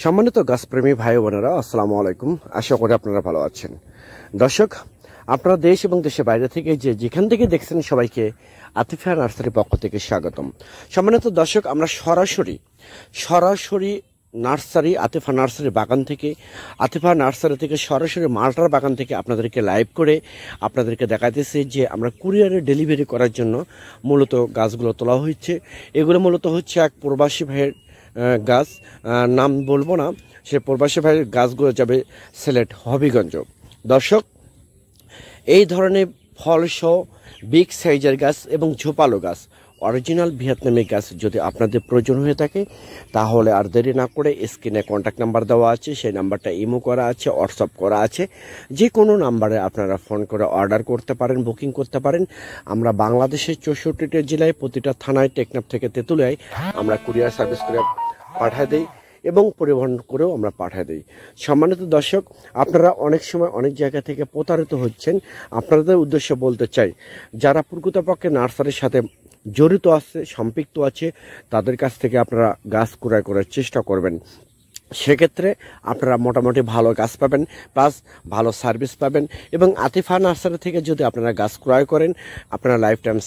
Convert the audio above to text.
সম্মানিত গাছপ্রেমী ভাই বোনেরা, আসসালামু আলাইকুম। আশা করি আপনারা ভালো আছেন। দর্শক, আপনারা দেশ এবং দেশের বাইরে থেকে যেখান থেকে দেখছেন সবাইকে আতিফা নার্সারির পক্ষ থেকে স্বাগতম। সম্মানিত দর্শক, আমরা সরাসরি নার্সারি আতিফা নার্সারি বাগান থেকে সরাসরি মালটার বাগান থেকে আপনাদেরকে লাইভ করে আপনাদেরকে দেখাতেছি যে আমরা কুরিয়ারে ডেলিভারি করার জন্য মূলত গাছগুলো তোলা হচ্ছে। এগুলো মূলত হচ্ছে এক প্রবাসী ভাইয়ের গাছ, নাম বলবো না। সে প্রবাসী ভাইয়ের গাছগুলো যাবে সিলেট হবিগঞ্জ। দর্শক, এই ধরনের ফলসহ বিগ সাইজের গাছ এবং ঝোপালো গাছ, অরিজিনাল ভিয়েতনামি গাছ যদি আপনাদের প্রয়োজন হয়ে থাকে তাহলে আর দেরি না করে স্ক্রিনে কন্ট্যাক্ট নাম্বার দেওয়া আছে, সেই নাম্বারটা ইমো করা আছে, হোয়াটসঅ্যাপ করা আছে। যে কোনো নাম্বারে আপনারা ফোন করে অর্ডার করতে পারেন, বুকিং করতে পারেন। আমরা বাংলাদেশের 64টি জেলায় প্রতিটা থানায়, টেকনাফ থেকে তেঁতুলিয়ায় আমরা কুরিয়ার সার্ভিস করে পাঠিয়ে দিই এবং পরিবহন করেও আমরা পাঠিয়ে দিই। সম্মানিত দর্শক, আপনারা অনেক সময় অনেক জায়গা থেকে প্রতারিত হচ্ছেন। আপনাদের উদ্দেশ্যে বলতে চাই, যারা প্রকৃতপক্ষে নার্সারির সাথে জড়িত আছে, সম্পৃক্ত আছে, তাদের কাছ থেকে আপনারা গাছ ক্রয় করার চেষ্টা করবেন। সেক্ষেত্রে আপনারা মোটামুটি ভালো গাছ পাবেন, প্লাস ভালো সার্ভিস পাবেন। এবং আতিফা নার্সারি থেকে যদি আপনারা গাছ ক্রয় করেন, আপনারা লাইফ টাইম